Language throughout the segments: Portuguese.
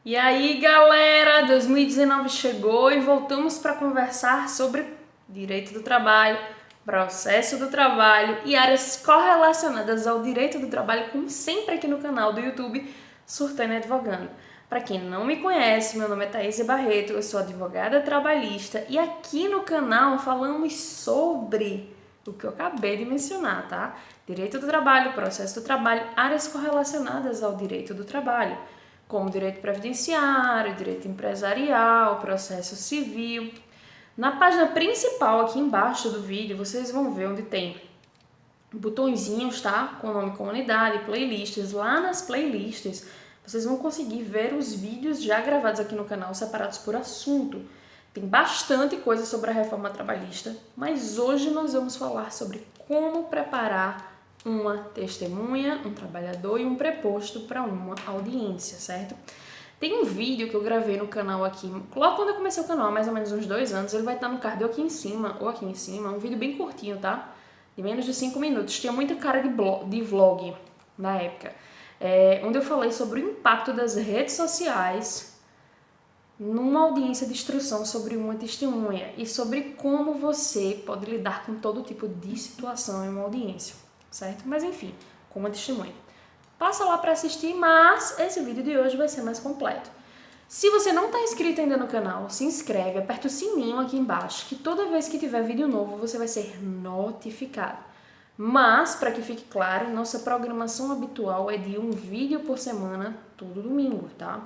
E aí, galera, 2019 chegou e voltamos para conversar sobre direito do trabalho, processo do trabalho e áreas correlacionadas ao direito do trabalho, como sempre aqui no canal do YouTube Surtânia Advogando. Para quem não me conhece, meu nome é Thaísia Barreto, eu sou advogada trabalhista e aqui no canal falamos sobre o que eu acabei de mencionar, tá? Direito do trabalho, processo do trabalho, áreas correlacionadas ao direito do trabalho, como direito previdenciário, direito empresarial, processo civil. Na página principal aqui embaixo do vídeo, vocês vão ver onde tem botõezinhos, tá? Com o nome comunidade, playlists. Lá nas playlists, vocês vão conseguir ver os vídeos já gravados aqui no canal, separados por assunto. Tem bastante coisa sobre a reforma trabalhista, mas hoje nós vamos falar sobre como preparar uma testemunha, um trabalhador e um preposto para uma audiência, certo? Tem um vídeo que eu gravei no canal aqui, logo quando eu comecei o canal, há mais ou menos uns 2 anos, ele vai estar no card ou aqui em cima, um vídeo bem curtinho, tá? De menos de 5 minutos, tinha muita cara de vlog na época, onde eu falei sobre o impacto das redes sociais numa audiência de instrução sobre uma testemunha e sobre como você pode lidar com todo tipo de situação em uma audiência, certo? Mas enfim, com uma testemunha. Passa lá para assistir, mas esse vídeo de hoje vai ser mais completo. Se você não está inscrito ainda no canal, se inscreve, aperta o sininho aqui embaixo, que toda vez que tiver vídeo novo você vai ser notificado. Mas, para que fique claro, nossa programação habitual é de um vídeo por semana, todo domingo, tá?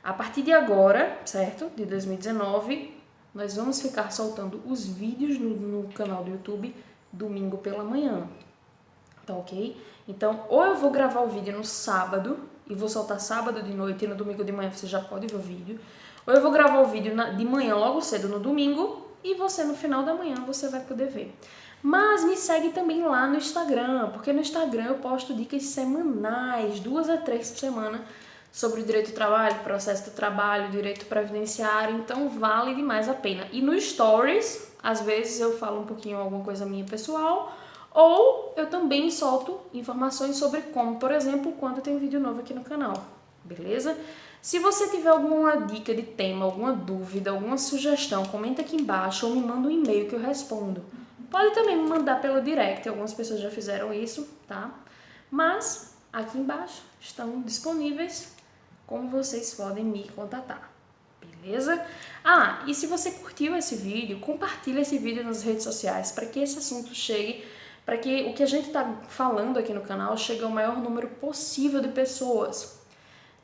A partir de agora, certo? De 2019, nós vamos ficar soltando os vídeos no canal do YouTube domingo pela manhã, tá ok? Então, ou eu vou gravar o vídeo no sábado e vou soltar sábado de noite e no domingo de manhã você já pode ver o vídeo, ou eu vou gravar o vídeo de manhã logo cedo no domingo e você no final da manhã você vai poder ver. Mas me segue também lá no Instagram, porque no Instagram eu posto dicas semanais, 2 a 3 por semana, sobre o direito do trabalho, processo do trabalho, direito previdenciário, então vale demais a pena. E no Stories, às vezes eu falo um pouquinho alguma coisa minha pessoal, ou eu também solto informações sobre como, por exemplo, quando tem vídeo novo aqui no canal, beleza? Se você tiver alguma dica de tema, alguma dúvida, alguma sugestão, comenta aqui embaixo ou me manda um e-mail que eu respondo. Pode também me mandar pelo direct, algumas pessoas já fizeram isso, tá? Mas aqui embaixo estão disponíveis como vocês podem me contatar, beleza? Ah, e se você curtiu esse vídeo, compartilha esse vídeo nas redes sociais para que esse assunto chegue, para que o que a gente está falando aqui no canal chegue ao maior número possível de pessoas.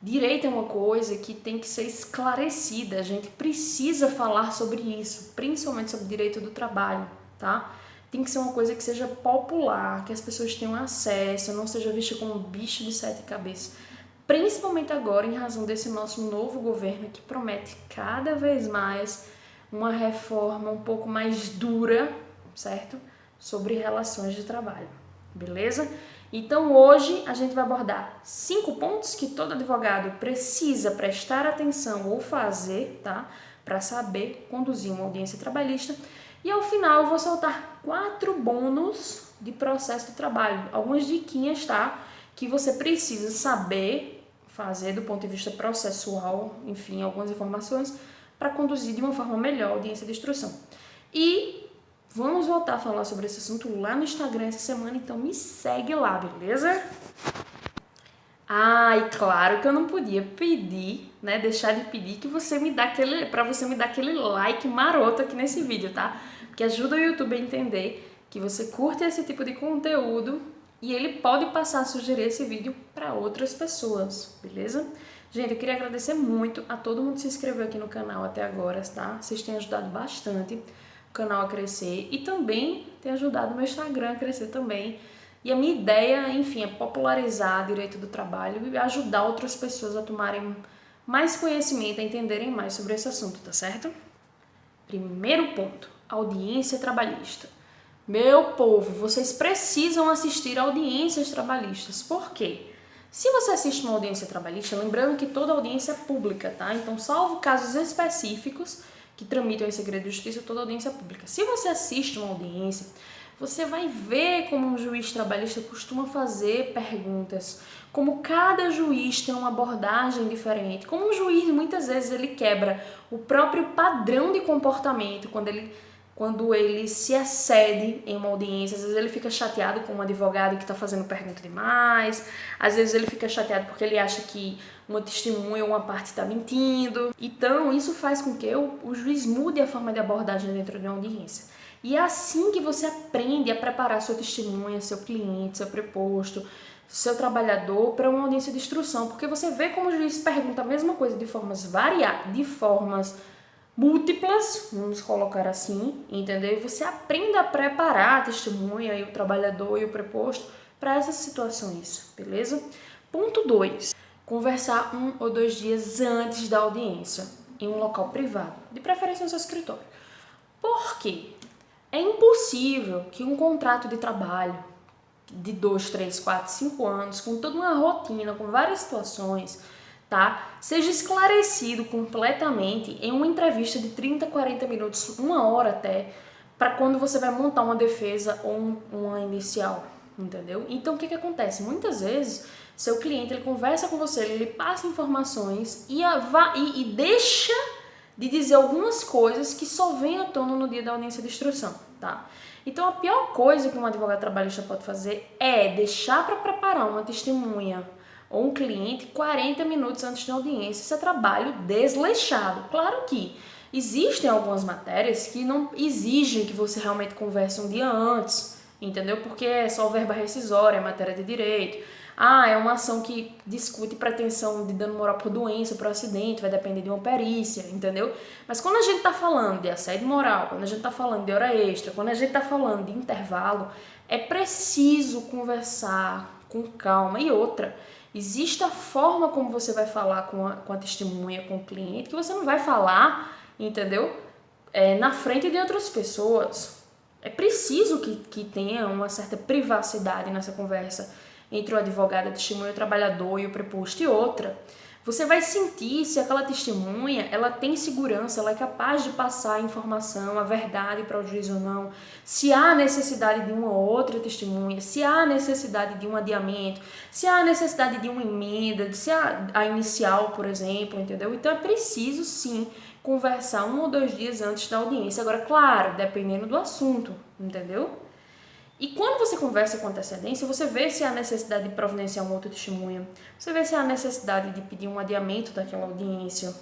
Direito é uma coisa que tem que ser esclarecida, a gente precisa falar sobre isso, principalmente sobre direito do trabalho, tá? Tem que ser uma coisa que seja popular, que as pessoas tenham acesso, não seja vista como um bicho de 7 cabeças. Principalmente agora, em razão desse nosso novo governo que promete cada vez mais uma reforma um pouco mais dura, certo? Sobre relações de trabalho, beleza? Então hoje a gente vai abordar 5 pontos que todo advogado precisa prestar atenção ou fazer, tá? Para saber conduzir uma audiência trabalhista. E ao final eu vou soltar 4 bônus de processo do trabalho, algumas diquinhas, tá? Que você precisa saber fazer do ponto de vista processual, enfim, algumas informações para conduzir de uma forma melhor a audiência de instrução. E vamos voltar a falar sobre esse assunto lá no Instagram essa semana, então me segue lá, beleza? Ah, e claro que eu não podia pedir, né, deixar de pedir que você me dá aquele like maroto aqui nesse vídeo, tá? Que ajuda o YouTube a entender que você curte esse tipo de conteúdo e ele pode passar a sugerir esse vídeo para outras pessoas, beleza? Gente, eu queria agradecer muito a todo mundo que se inscreveu aqui no canal até agora, tá? Vocês têm ajudado bastante o canal a crescer e também tem ajudado o meu Instagram a crescer também. E a minha ideia, enfim, é popularizar direito do trabalho e ajudar outras pessoas a tomarem mais conhecimento, a entenderem mais sobre esse assunto, tá certo? Primeiro ponto, audiência trabalhista. Meu povo, vocês precisam assistir audiências trabalhistas. Por quê? Se você assiste uma audiência trabalhista, lembrando que toda audiência é pública, tá? Então, salvo casos específicos que tramitam em segredo de justiça, toda audiência é pública. Se você assiste uma audiência, você vai ver como um juiz trabalhista costuma fazer perguntas, como cada juiz tem uma abordagem diferente, como um juiz muitas vezes ele quebra o próprio padrão de comportamento quando ele se excede em uma audiência. Às vezes ele fica chateado com um advogado que está fazendo pergunta demais, às vezes ele fica chateado porque ele acha que uma testemunha ou uma parte está mentindo. Então isso faz com que o juiz mude a forma de abordagem dentro de uma audiência. E é assim que você aprende a preparar sua testemunha, seu cliente, seu preposto, seu trabalhador para uma audiência de instrução, porque você vê como o juiz pergunta a mesma coisa de formas múltiplas, vamos colocar assim, entendeu? E você aprende a preparar a testemunha e o trabalhador e o preposto para essas situações, beleza? Ponto 2. Conversar 1 ou 2 dias antes da audiência, em um local privado, de preferência no seu escritório. Por quê? É impossível que um contrato de trabalho de 2, 3, 4, 5 anos, com toda uma rotina, com várias situações, tá? Seja esclarecido completamente em uma entrevista de 30, 40 minutos, 1 hora até, para quando você vai montar uma defesa ou uma inicial, entendeu? Então, o que acontece? Muitas vezes, seu cliente, ele conversa com você, ele passa informações e deixa de dizer algumas coisas que só vêm à tona no dia da audiência de instrução, tá? Então, a pior coisa que um advogado trabalhista pode fazer é deixar para preparar uma testemunha ou um cliente 40 minutos antes da audiência. Isso é trabalho desleixado. Claro que existem algumas matérias que não exigem que você realmente converse um dia antes, entendeu? Porque é só verba rescisória, é matéria de direito. É uma ação que discute pretensão de dano moral por doença, por acidente, vai depender de uma perícia, entendeu? Mas quando a gente tá falando de assédio moral, quando a gente tá falando de hora extra, quando a gente tá falando de intervalo, é preciso conversar com calma. E outra, existe a forma como você vai falar com a testemunha, com o cliente, que você não vai falar, entendeu? Na frente de outras pessoas. É preciso que tenha uma certa privacidade nessa conversa entre o advogado, a testemunha, o trabalhador e o preposto. E outra, você vai sentir se aquela testemunha ela tem segurança, ela é capaz de passar a informação, a verdade para o juiz ou não, se há necessidade de uma ou outra testemunha, se há necessidade de um adiamento, se há necessidade de uma emenda, se há a inicial, por exemplo, entendeu? Então é preciso sim conversar 1 ou 2 dias antes da audiência. Agora, claro, dependendo do assunto, entendeu? E quando você conversa com antecedência, você vê se há necessidade de providenciar uma outra testemunha, você vê se há necessidade de pedir um adiamento daquela audiência,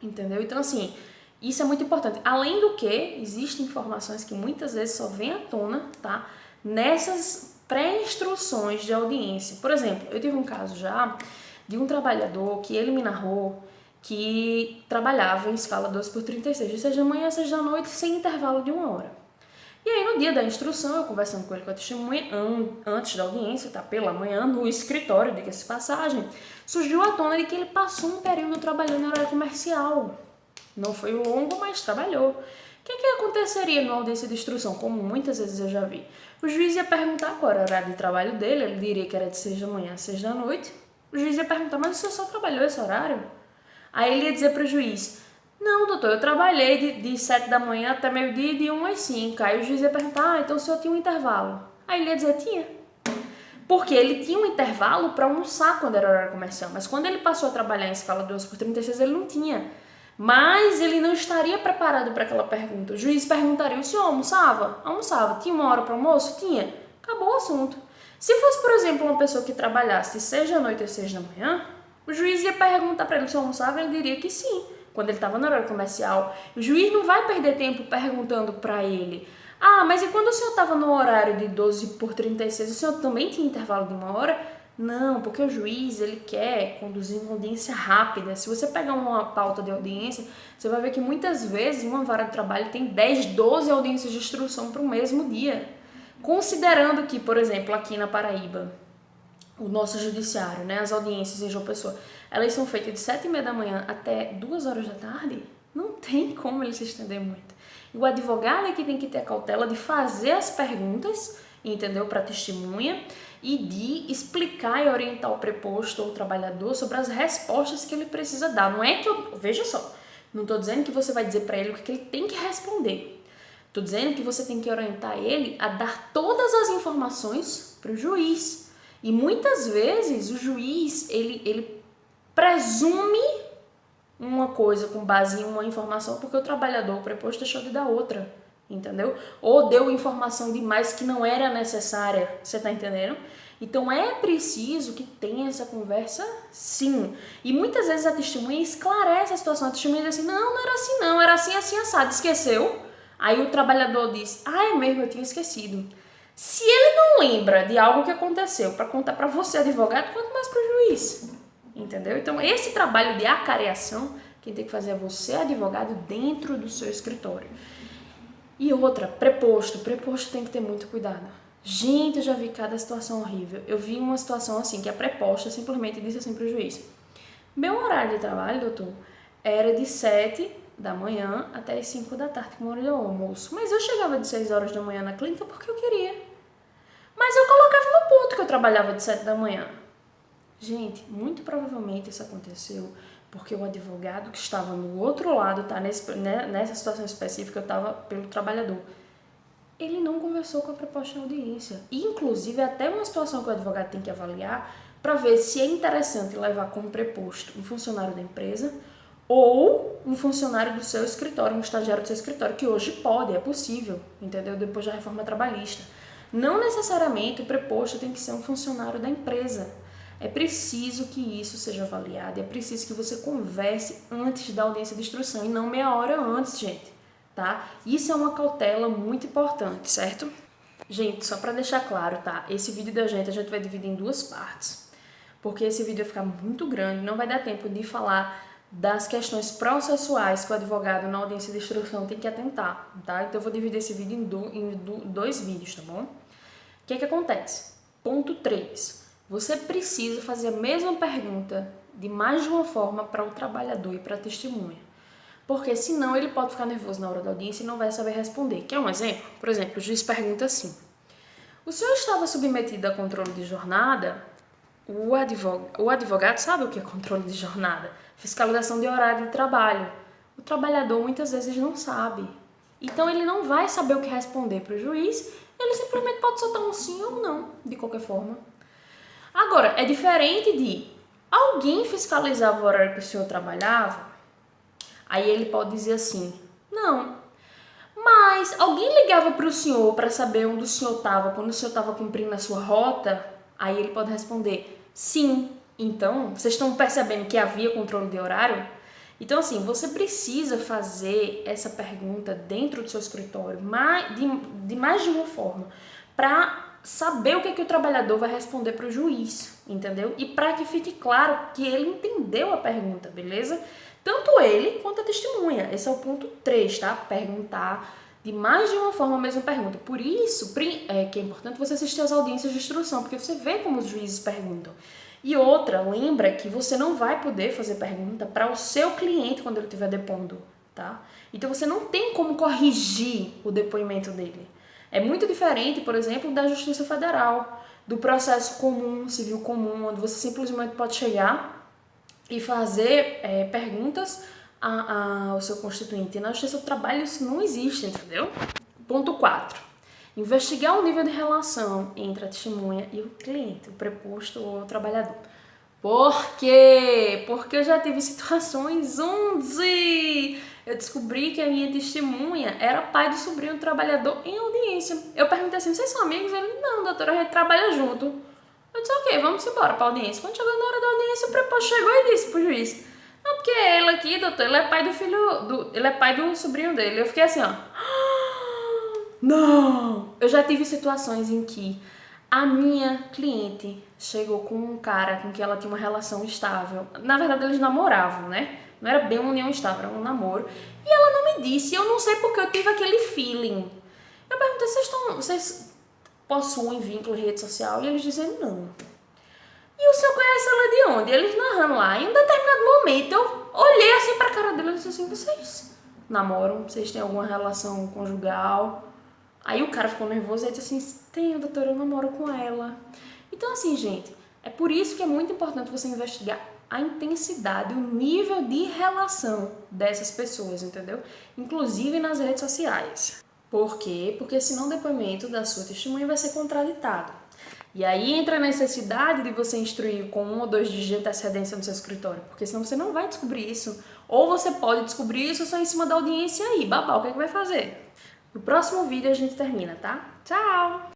entendeu? Então, assim, isso é muito importante. Além do que, existem informações que muitas vezes só vêm à tona, tá? Nessas pré-instruções de audiência. Por exemplo, eu tive um caso já de um trabalhador que ele me narrou que trabalhava em escala 12/36, de 6 da manhã a 6 da noite, sem intervalo de 1 hora. E aí, no dia da instrução, eu conversando com ele, com a testemunha, antes da audiência, tá? Pela manhã, no escritório, diga-se passagem, surgiu à tona de que ele passou um período trabalhando em horário comercial. Não foi longo, mas trabalhou. O que aconteceria numa audiência de instrução? Como muitas vezes eu já vi. O juiz ia perguntar qual era o horário de trabalho dele, ele diria que era de 6 da manhã a 6 da noite. O juiz ia perguntar, mas você só trabalhou esse horário? Aí ele ia dizer para o juiz, não, doutor, eu trabalhei de 7 da manhã até meio-dia e de 1 às 5. Aí o juiz ia perguntar, então o senhor tinha um intervalo? Aí ele ia dizer, tinha. Porque ele tinha um intervalo para almoçar quando era horário comercial. Mas quando ele passou a trabalhar em escala 12/36, ele não tinha. Mas ele não estaria preparado para aquela pergunta. O juiz perguntaria, o senhor almoçava? Almoçava. Tinha 1 hora para almoço? Tinha. Acabou o assunto. Se fosse, por exemplo, uma pessoa que trabalhasse de 6 da noite às 6 da manhã, o juiz ia perguntar para ele se almoçava, ele diria que sim, quando ele estava no horário comercial. O juiz não vai perder tempo perguntando para ele, mas e quando o senhor estava no horário de 12/36, o senhor também tinha intervalo de 1 hora? Não, porque o juiz, ele quer conduzir uma audiência rápida. Se você pegar uma pauta de audiência, você vai ver que muitas vezes uma vara de trabalho tem 10, 12 audiências de instrução para o mesmo dia. Considerando que, por exemplo, aqui na Paraíba, o nosso judiciário, né, as audiências em João Pessoa, elas são feitas de 7h30 da manhã até 2 horas da tarde, não tem como ele se estender muito. E o advogado é que tem que ter a cautela de fazer as perguntas, entendeu, para a testemunha, e de explicar e orientar o preposto ou o trabalhador sobre as respostas que ele precisa dar. Não é que veja só, não estou dizendo que você vai dizer para ele o que ele tem que responder. Tô dizendo que você tem que orientar ele a dar todas as informações para o juiz. E muitas vezes o juiz, ele presume uma coisa com base em uma informação porque o trabalhador, o preposto, deixou de dar outra, entendeu? Ou deu informação demais que não era necessária, você tá entendendo? Então é preciso que tenha essa conversa, sim. E muitas vezes a testemunha esclarece a situação. A testemunha diz assim, não era assim não, era assim, assim, assado, esqueceu? Aí o trabalhador diz, é mesmo, eu tinha esquecido. Se ele não lembra de algo que aconteceu para contar para você, advogado, quanto mais para o juiz, entendeu? Então esse trabalho de acareação, quem tem que fazer é você, advogado, dentro do seu escritório. E outra, preposto tem que ter muito cuidado. Gente, eu já vi cada situação horrível. Eu vi uma situação assim, que a preposta simplesmente disse assim pro juiz, meu horário de trabalho, doutor, era de 7 da manhã até as 5 da tarde, com hora de almoço. Mas eu chegava de 6 horas da manhã na clínica porque eu queria. Mas eu colocava no ponto que eu trabalhava de 7 da manhã. Gente, muito provavelmente isso aconteceu porque o advogado que estava no outro lado, tá, nessa situação específica, eu estava pelo trabalhador, ele não conversou com a preposta na audiência. Inclusive, até uma situação que o advogado tem que avaliar para ver se é interessante levar como preposto um funcionário da empresa ou um funcionário do seu escritório, um estagiário do seu escritório, que hoje pode, é possível, entendeu? Depois da reforma trabalhista. Não necessariamente o preposto tem que ser um funcionário da empresa. É preciso que isso seja avaliado, é preciso que você converse antes da audiência de instrução e não meia hora antes, gente, tá? Isso é uma cautela muito importante, certo? Gente, só para deixar claro, tá? Esse vídeo da gente a gente vai dividir em duas partes, porque esse vídeo vai ficar muito grande, não vai dar tempo de falar das questões processuais que o advogado na audiência de instrução tem que atentar, tá? Então eu vou dividir esse vídeo em dois vídeos, tá bom? O que acontece? Ponto 3. Você precisa fazer a mesma pergunta de mais de uma forma para o trabalhador e para a testemunha. Porque senão ele pode ficar nervoso na hora da audiência e não vai saber responder. Quer um exemplo? Por exemplo, o juiz pergunta assim, o senhor estava submetido a controle de jornada? O advogado sabe o que é controle de jornada? Fiscalização de horário de trabalho. O trabalhador muitas vezes não sabe. Então ele não vai saber o que responder para o juiz, ele simplesmente pode soltar um sim ou não, de qualquer forma. Agora, é diferente de alguém fiscalizava o horário que o senhor trabalhava, aí ele pode dizer assim, não, mas alguém ligava para o senhor para saber onde o senhor estava, quando o senhor estava cumprindo a sua rota, aí ele pode responder, sim. Então, vocês estão percebendo que havia controle de horário? Então, assim, você precisa fazer essa pergunta dentro do seu escritório de mais de uma forma, para saber o que o trabalhador vai responder para o juiz, entendeu? E para que fique claro que ele entendeu a pergunta, beleza? Tanto ele quanto a testemunha. Esse é o ponto 3, tá? Perguntar de mais de uma forma a mesma pergunta. Por isso que é importante você assistir às audiências de instrução, porque você vê como os juízes perguntam. E outra, lembra que você não vai poder fazer pergunta para o seu cliente quando ele estiver depondo, tá? Então você não tem como corrigir o depoimento dele. É muito diferente, por exemplo, da Justiça Federal, do processo comum, civil comum, onde você simplesmente pode chegar e fazer perguntas ao seu constituinte. E na Justiça do Trabalho isso não existe, entendeu? Ponto 4. Investigar o nível de relação entre a testemunha e o cliente, o preposto ou o trabalhador. Por quê? Porque eu já tive situações onde eu descobri que a minha testemunha era pai do sobrinho do trabalhador em audiência. Eu perguntei assim, vocês são amigos? Ele, não, doutora, a gente trabalha junto. Eu disse, ok, vamos embora pra audiência. Quando chegou na hora da audiência, o preposto chegou e disse pro juiz, não, porque ele aqui, doutor, ele é pai do filho, ele é pai do sobrinho dele. Eu fiquei assim, ó, não! Eu já tive situações em que a minha cliente chegou com um cara com quem ela tinha uma relação estável. Na verdade, eles namoravam, né? Não era bem uma união estável, era um namoro. E ela não me disse, eu não sei porque eu tive aquele feeling. Eu perguntei, vocês possuem vínculo em rede social? E eles disseram, não. E o senhor conhece ela de onde? Eles narrando lá. Em um determinado momento, eu olhei assim pra cara dele e disse assim, vocês namoram? Vocês têm alguma relação conjugal? Aí o cara ficou nervoso e disse assim, tenho, doutora, eu namoro com ela. Então assim, gente, é por isso que é muito importante você investigar a intensidade, o nível de relação dessas pessoas, entendeu? Inclusive nas redes sociais. Por quê? Porque senão o depoimento da sua testemunha vai ser contraditado. E aí entra a necessidade de você instruir com 1 ou 2 dias de antecedência no seu escritório, porque senão você não vai descobrir isso. Ou você pode descobrir isso só em cima da audiência aí, babau, o que é que vai fazer? No próximo vídeo a gente termina, tá? Tchau!